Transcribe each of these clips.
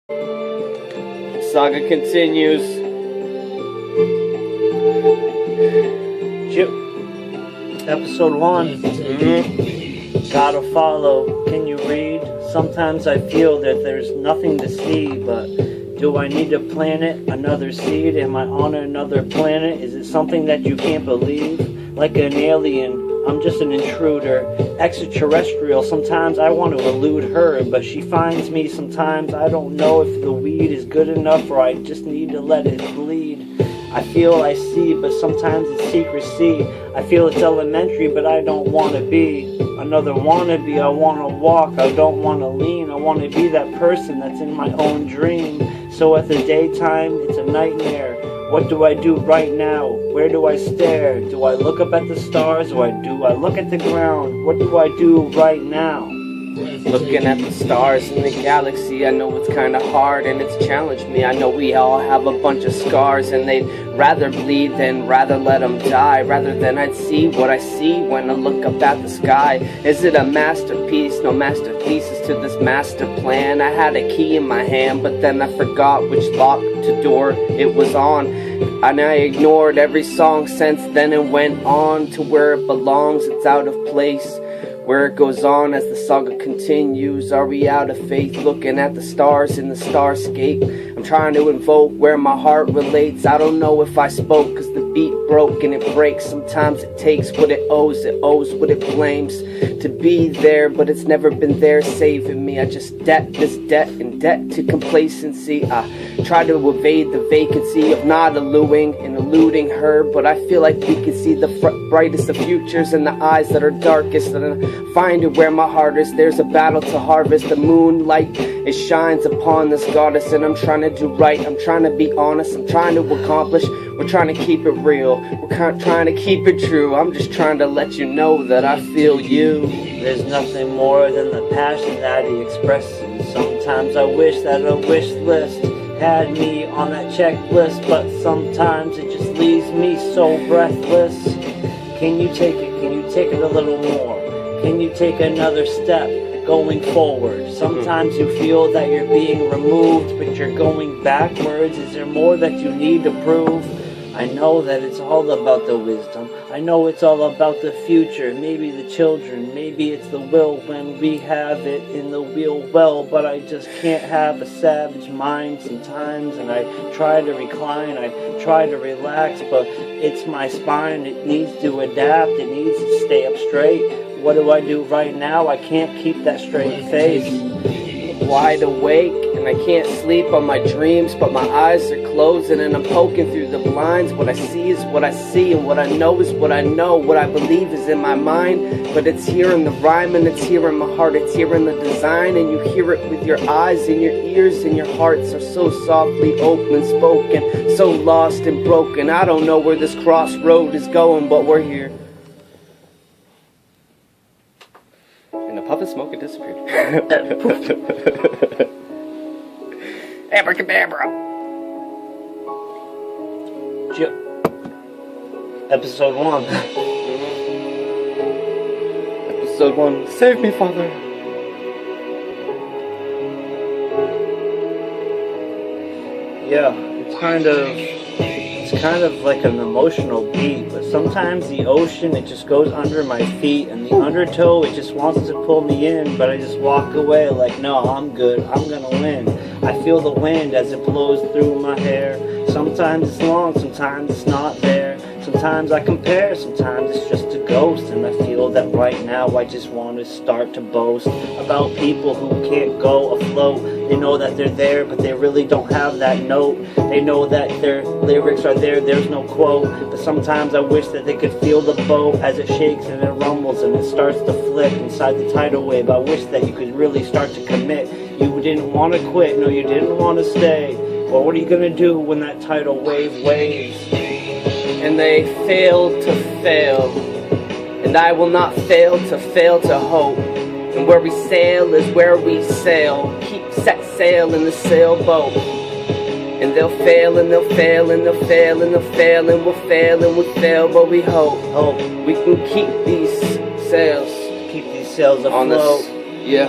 Saga continues. Episode 1. Gotta follow. Can you read? Sometimes I feel that there's nothing to see, but do I need to plant it? Another seed? Am I on another planet? Is it something that you can't believe? Like an alien, I'm just an intruder. Extraterrestrial, sometimes I want to elude her, but she finds me sometimes. I don't know if the weed is good enough or I just need to let it bleed. I feel I see, but sometimes it's secrecy. I feel it's elementary, but I don't want to be another wannabe. I want to walk, I don't want to lean. I want to be that person that's in my own dream. So at the daytime, it's a nightmare. What do I do right now? Where do I stare? Do I look up at the stars or do I look at the ground? What do I do right now? Looking at the stars in the galaxy, I know it's kinda hard and it's challenged me. I know we all have a bunch of scars and they'd rather bleed than rather let them die. Rather than I'd see what I see when I look up at the sky. Is it a masterpiece? No masterpieces to this master plan. I had a key in my hand, but then I forgot which lock to door it was on. And I ignored every song since then and went on to where it belongs. It's out of place. Where it goes on as the saga continues. Are we out of faith looking at the stars in the starscape? I'm trying to invoke where my heart relates. I don't know if I spoke cause the beat broke and it breaks. Sometimes it takes what it owes what it blames. To be there but it's never been there saving me. I just debt this debt and debt to complacency. I try to evade the vacancy of not eluding her, but I feel like we can see the brightest of futures in the eyes that are darkest. And I find it where my heart is. There's a battle to harvest. The moonlight, it shines upon this goddess, and I'm trying to do right. I'm trying to be honest. I'm trying to accomplish. We're trying to keep it real. We're trying to keep it true. I'm just trying to let you know that I feel you. There's nothing more than the passion that he expresses. Sometimes I wish that a wish list had me on that checklist, but sometimes it just leaves me so breathless. Can you take it? Can you take it a little more? Can you take another step going forward? Sometimes you feel that you're being removed, but you're going backwards. Is there more that you need to prove? I know that it's all about the wisdom. I know it's all about the future. Maybe the children, maybe it's the will when we have it in the wheel well. But I just can't have a savage mind sometimes. And I try to recline, I try to relax, but it's my spine. It needs to adapt, it needs to stay up straight. What do I do right now? I can't keep that straight face. Wide awake and I can't sleep on my dreams, but my eyes are closing and I'm poking through the blinds. What I see is what I see, and what I know is what I know. What I believe is in my mind, but it's here in the rhyme and it's here in my heart. It's here in the design, and you hear it with your eyes and your ears, and your hearts are so softly open spoken, so lost and broken. I don't know where this crossroad is going, but we're here. In a puff of smoke, it disappeared. Abracadabra. Episode 1. Episode 1. Save me, Father. Yeah, it's kind of like an emotional beat, but sometimes the ocean, it just goes under my feet, and the undertow, it just wants to pull me in, but I just walk away like, no, I'm good, I'm gonna win. I feel the wind as it blows through my hair. Sometimes it's long, sometimes it's not there. Sometimes I compare, sometimes it's just a ghost. And I feel that right now I just want to start to boast about people who can't go afloat. They know that they're there, but they really don't have that note. They know that their lyrics are there, there's no quote. But sometimes I wish that they could feel the boat as it shakes and it rumbles and it starts to flip inside the tidal wave. I wish that you could really start to commit. You didn't want to quit, no, you didn't want to stay. Well, what are you going to do when that tidal wave waves? And they fail to fail, and I will not fail to hope. And where we sail is where we sail. Keep set sail in the sailboat. And they'll fail, and they'll fail, and they'll fail, and they'll fail, and we'll fail, and we'll fail, but we hope we can keep these sails afloat. on this, yeah,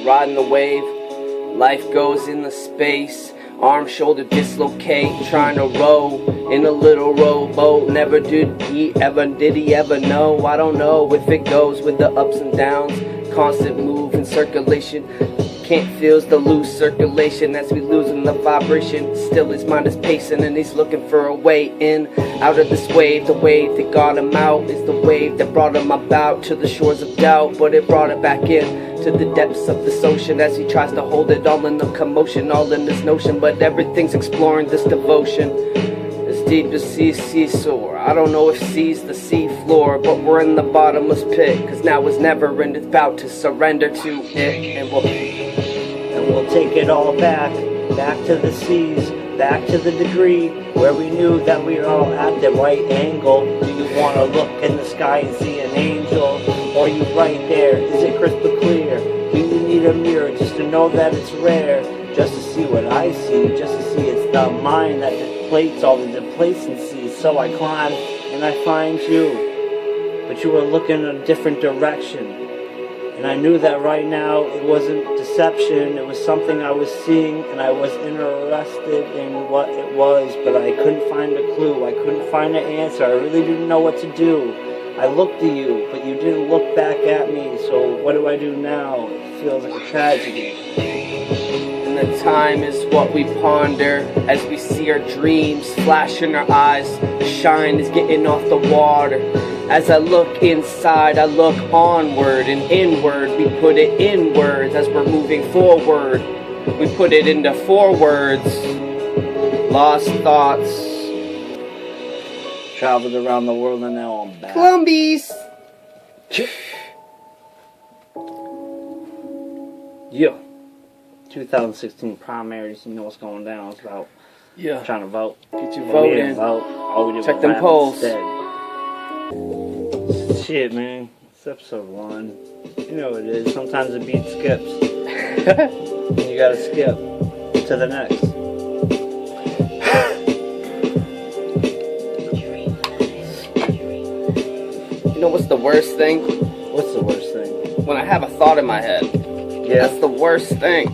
riding the wave. Life goes in the space, arm, shoulder dislocate, trying to row in a little rowboat. Never did he ever know? I don't know if it goes with the ups and downs. Constant move and circulation, can't feels the loose circulation as we losing the vibration. Still his mind is pacing and he's looking for a way in, out of this wave. The wave that got him out is the wave that brought him about to the shores of doubt, but it brought it back in to the depths of this ocean as he tries to hold it all in the commotion, all in this notion. But everything's exploring this devotion. As deep as seesaw, I don't know if sea's the sea floor, but we're in the bottomless pit, cause now is never and it's about to surrender to it. And we'll take it all back to the seas, back to the degree where we knew that we were all at the right angle. Do you want to look in the sky and see an angel? Or are you right there? Is it crystal clear? Do you need a mirror just to know that it's rare? Just to see what I see, just to see it's the mind that deflates all the complacency. So I climb and I find you, but you were looking in a different direction. And I knew that right now it wasn't deception, it was something I was seeing, and I was interested in what it was, but I couldn't find a clue, I couldn't find an answer, I really didn't know what to do. I looked at you, but you didn't look back at me, so what do I do now? It feels like a tragedy. And the time is what we ponder as we see our dreams flash in our eyes. The shine is getting off the water. As I look inside, I look onward and inward. We put it in words as we're moving forward. We put it into 4 words. Lost thoughts. Traveled around the world and now I'm back. Columbies! Yeah. 2016 primaries, you know what's going down. It's about trying to vote. Get your vote in. Vote. All we did Check was them rap polls. instead. Shit, man. It's episode 1. You know what it is. Sometimes the beat skips. And you gotta skip to the next. You know what's the worst thing? What's the worst thing? When I have a thought in my head. Yeah. That's the worst thing.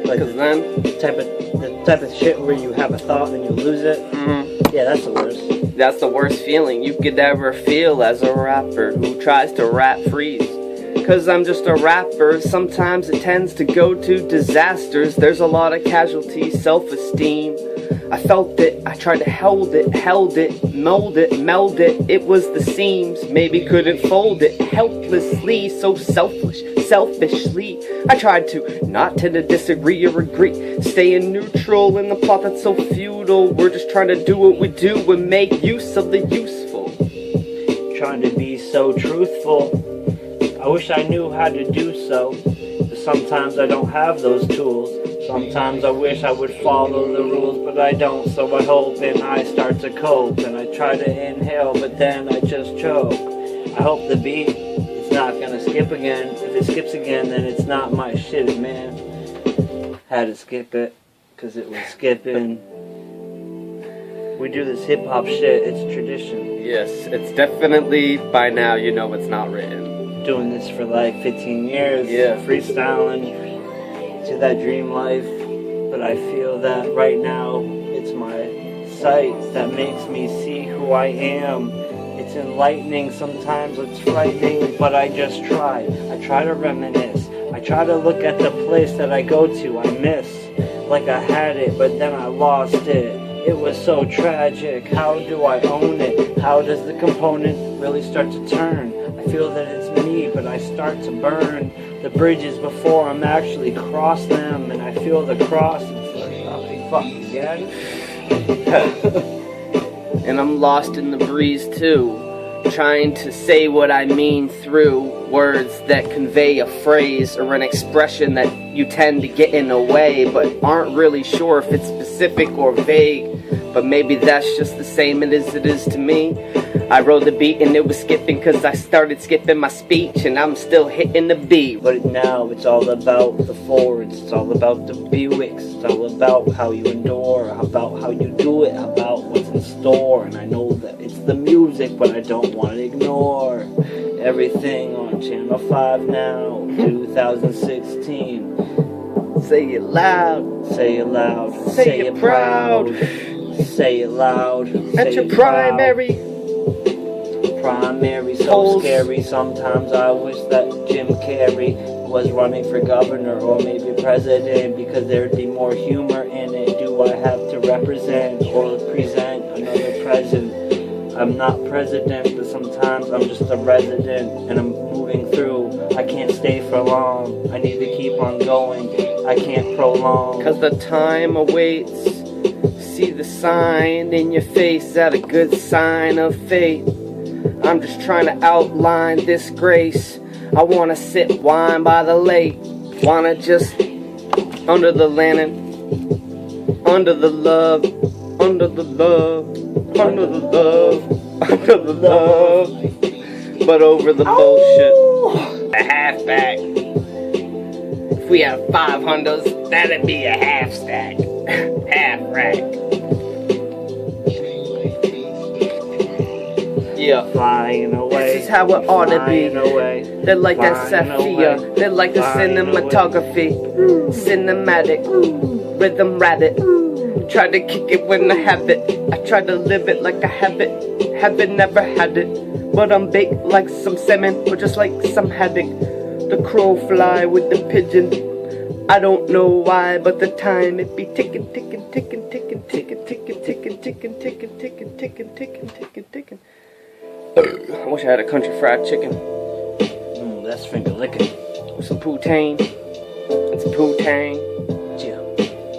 Like Because then... the type of shit where you have a thought and you lose it. Mm-hmm. Yeah, that's the worst. That's the worst feeling you could ever feel as a rapper who tries to rap freeze. Cause I'm just a rapper, sometimes it tends to go to disasters. There's a lot of casualties, self-esteem. I felt it, I tried to held it, mold it, meld it. It was the seams, maybe couldn't fold it. Helplessly, so selfishly. I tried to not tend to disagree or agree. Staying neutral in the plot that's so futile. We're just trying to do what we do and make use of the useful. Trying to be so truthful. I wish I knew how to do so. But sometimes I don't have those tools. Sometimes I wish I would follow the rules, but I don't, so I hope and I start to cope. And I try to inhale, but then I just choke. I hope the beat is not gonna skip again. If it skips again, then it's not my shit, man. Had to skip it, cause it was skipping. We do this hip-hop shit, it's tradition. Yes, it's definitely, by now, you know it's not written. Doing this for like 15 years, freestyling to that dream life, but I feel that right now it's my sight that makes me see who I am. It's enlightening, sometimes it's frightening, but I just try. I try to reminisce. I try to look at the place that I go to, I miss. Like I had it, but then I lost it. It was so tragic. How do I own it? How does the component really start to turn? I feel that it's me, but I start to burn the bridges before I'm actually cross them, and I feel the cross. It's like, oh, fuck again. And I'm lost in the breeze too, trying to say what I mean through words that convey a phrase or an expression that you tend to get in a way, but aren't really sure if it's specific or vague. But maybe that's just the same as it is to me. I wrote the beat and it was skipping cause I started skipping my speech, and I'm still hitting the beat. But now it's all about the forwards, it's all about the Buicks, it's all about how you endure, about how you do it, about what's in store. And I know that it's the music, but I don't want to ignore everything on Channel 5 now, 2016. Say it loud. Say it loud. Say it proud. Say it loud. At your primary. Primary, so Polls. scary. Sometimes I wish that Jim Carrey was running for governor or maybe president, because there'd be more humor in it. Do I have to represent or present another president? I'm not president, but sometimes I'm just a resident and I'm moving through. I can't stay for long. I need to keep on going. I can't prolong. Cause the time awaits. See the sign in your face, that a good sign of fate. I'm just trying to outline this grace. I wanna sip wine by the lake. Wanna just under the lantern, under the love, under the love, under the love, under the love. But over the bullshit. A halfback. If we have 5 hundos, that'd be a half stack. Half rack. Yeah. Flying away. This is how it ought to be. Away. They're like that Flying Sophia. away. They're like the Flying cinematography. Cinematic. Rhythm rabbit. Tried to kick it when I have it. I try to live it like I have it. Haven't never had it. But I'm baked like some salmon, or just like some haddock. The crow fly with the pigeon. I don't know why, but the time it be ticking, ticking, ticking, ticking, ticking, ticking, ticking, ticking, ticking, ticking, ticking, ticking, ticking, ticking. I wish I had a country fried chicken. That's finger licking. With some poutine. And some poutine. Yeah.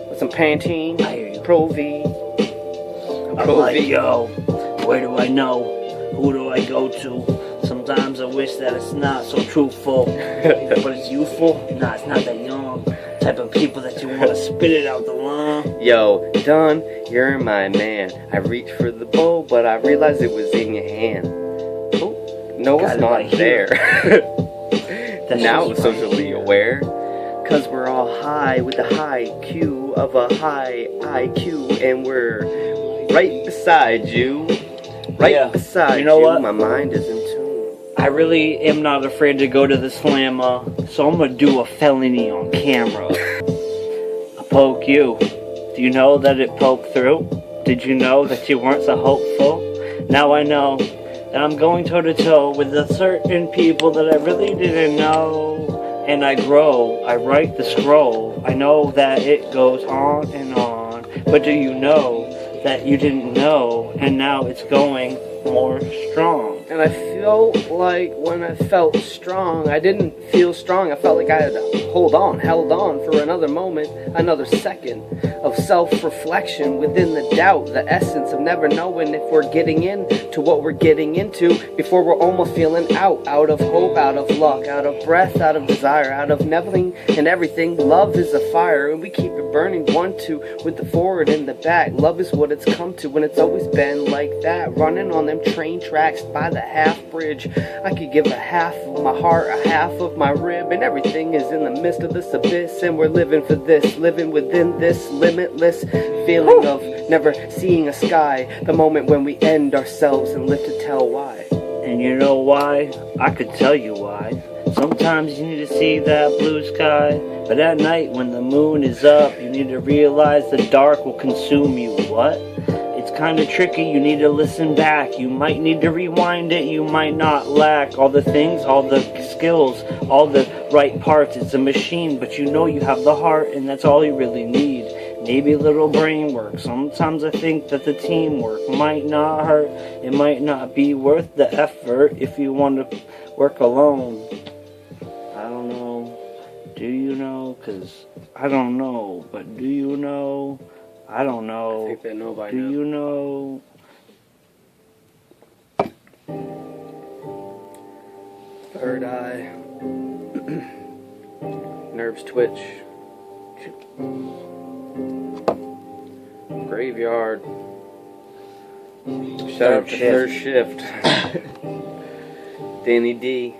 With some Pantene. I hear you. Pro V. I'm like, yo, where do I know? Who do I go to? Sometimes I wish that it's not so truthful. But it's youthful? Nah, it's not that young. Type of people that you want to spit it out the lung. Yo, Don, you're my man. I reached for the bowl, but I realized it was in your hand. Oh, no, it's not right here. there. Now I'm socially aware. Cause we're all high with the high Q of a high IQ. And we're right beside you. Right beside you. Know what? My mind is in tune. I really am not afraid to go to the slammer, so I'm gonna do a felony on camera. I poke you. Do you know that it poked through? Did you know that you weren't so hopeful? Now I know that I'm going toe to toe with the certain people that I really didn't know. And I grow, I write the scroll. I know that it goes on and on. But do you know that you didn't know, and now it's going more strong? And I felt like when I felt strong, I didn't feel strong. I felt like I had held on for another moment, another second of self-reflection within the doubt, the essence of never knowing if we're getting into what we're getting into before we're almost feeling out of hope, out of luck, out of breath, out of desire, out of nothing and everything. Love is a fire, and we keep it burning 1-2 with the forward and the back. Love is what it's come to, and it's always been like that. Running on them train tracks by the half bridge. I could give a half of my heart, a half of my rib, and everything is in the midst of this abyss. And we're living for this, living within this limitless feeling of never seeing a sky. The moment when we end ourselves and live to tell why. And you know why? I could tell you why. Sometimes you need to see that blue sky, but at night when the moon is up, you need to realize the dark will consume you. What? It's kind of tricky, you need to listen back. You might need to rewind it, you might not lack all the things, all the skills, all the right parts. It's a machine, but you know you have the heart, and that's all you really need. Maybe a little brain work. Sometimes I think that the teamwork might not hurt. It might not be worth the effort if you want to work alone. I don't know. Do you know? Because I don't know. But do you know? I don't know. I think they know by do now. You know? Third eye. Nerves twitch. Graveyard. Shout out to third shift. Danny D.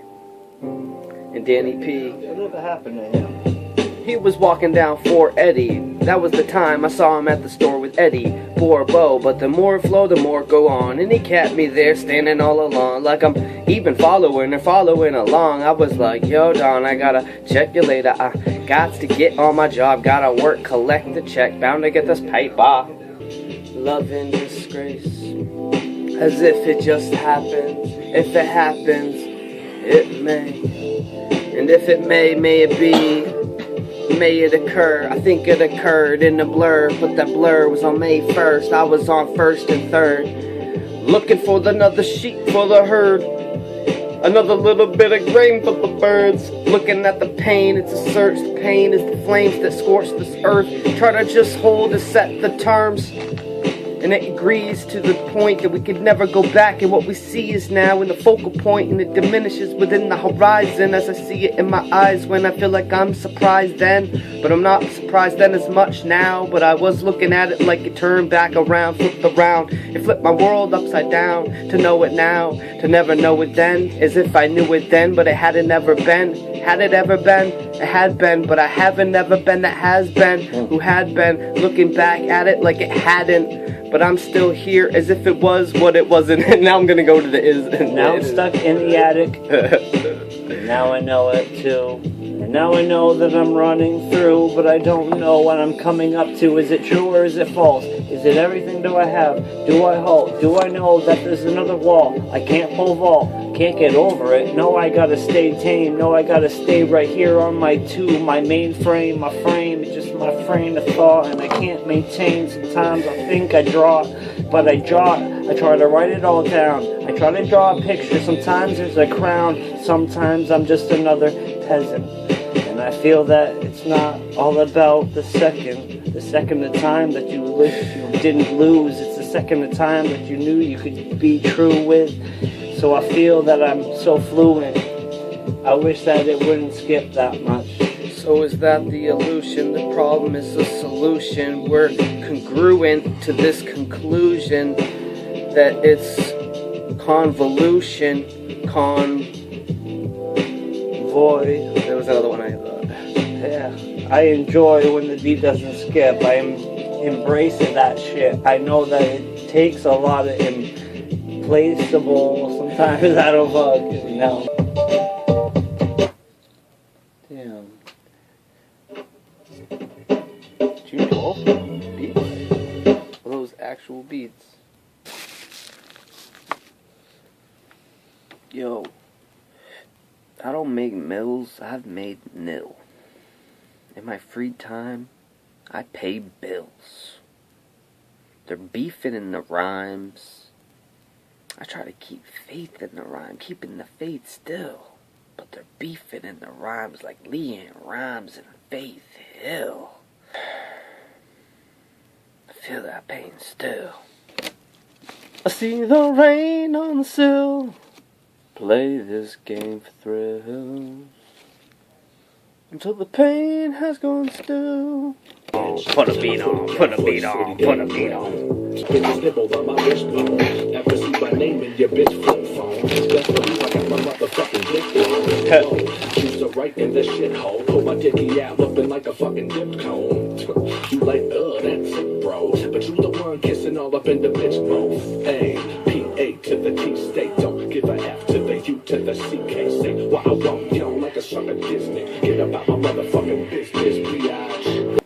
And Danny P. Whatever happened to him? He was walking down for Eddie. That was the time I saw him at the store with Eddie. Bore a bow, but the more it flow, the more it go on. And he kept me there standing all alone, like I'm even following along. I was like, yo, Don, I gotta check you later. I got to get on my job, gotta work, collect the check, bound to get this paper. Love and disgrace, as if it just happens. If it happens, it may. And if it may it be. May it occur, I think it occurred in a blur, but that blur was on May 1st, I was on 1st and 3rd, looking for another sheep for the herd, another little bit of grain for the birds, looking at the pain, it's a search, the pain is the flames that scorch this earth, try to just hold and set the terms, and it agrees to the point that we could never go back, and what we see is now in the focal point, and it diminishes within the horizon as I see it in my eyes when I feel like I'm surprised then, but I'm not surprised then as much now, but I was looking at it like it turned back around, flipped around, it flipped my world upside down, to know it now, to never know it then, as if I knew it then, but it hadn't ever been. Had it ever been? It had been, but I haven't ever been that has been, who had been, looking back at it like it hadn't. But I'm still here as if it was what it wasn't. And now I'm gonna go to the is. Now I'm stuck in the attic. And now I know it too. And now I know that I'm running through, but I don't know what I'm coming up to. Is it true or is it false? Is it everything do I have? Do I halt? Do I know that there's another wall? I can't pole vault. Can't get over it. No, I gotta stay tame. No, I gotta stay right here on my tube, my mainframe, my frame. It's just my frame of thought, and I can't maintain. Sometimes I think I draw, but I draw. I try to write it all down. I try to draw a picture. Sometimes there's a crown. Sometimes I'm just another peasant. And I feel that it's not all about the second of time that you didn't lose. It's the second of time that you knew you could be true with. So I feel that I'm so fluent. I wish that it wouldn't skip that much. So is that the illusion? The problem is the solution. We're congruent to this conclusion that it's convolution, convoy. There was another one I thought. Yeah, I enjoy when the beat doesn't skip. I am embracing that shit. I know that it takes a lot of placeable. Sometimes I don't fucking know. Damn. June 12th? Beats? Are those actual beats? Yo. I don't make mills, I've made nil. In my free time, I pay bills. They're beefing in the rhymes. I try to keep faith in the rhyme, keeping the faith still. But they're beefing in the rhymes like Leanne Rhymes and Faith Hill. I feel that pain still. I see the rain on the sill. Play this game for thrills. Until the pain has gone still. Oh, put a beat on, put a beat on, put a beat on. Spit the nibble on my bitch phone. Ever see my name in your bitch flip phone? Best believe I got my motherfucking dick on. Choose to write in this shithole. Pull my dicky out looking like a fucking dip cone. You like, that's it, bro. But you the one kissing all up in the bitch mouth. A-P-A to the T state. Don't give a F to the U to the C-K. Say what I want, yo, like a sucker Disney. Get about my motherfucking business, biatch.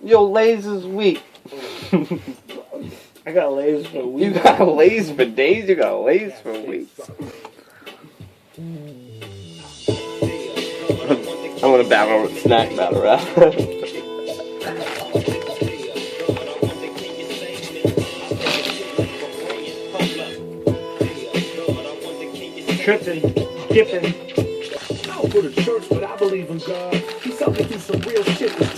Yo, Lays is weak. I got Lays for weeks. You got Lays for days, you got Lays for weeks. I'm gonna battle, snack battle rap. Tripping, dipping. I don't go to church, but I believe in God. He saw me through some real shit.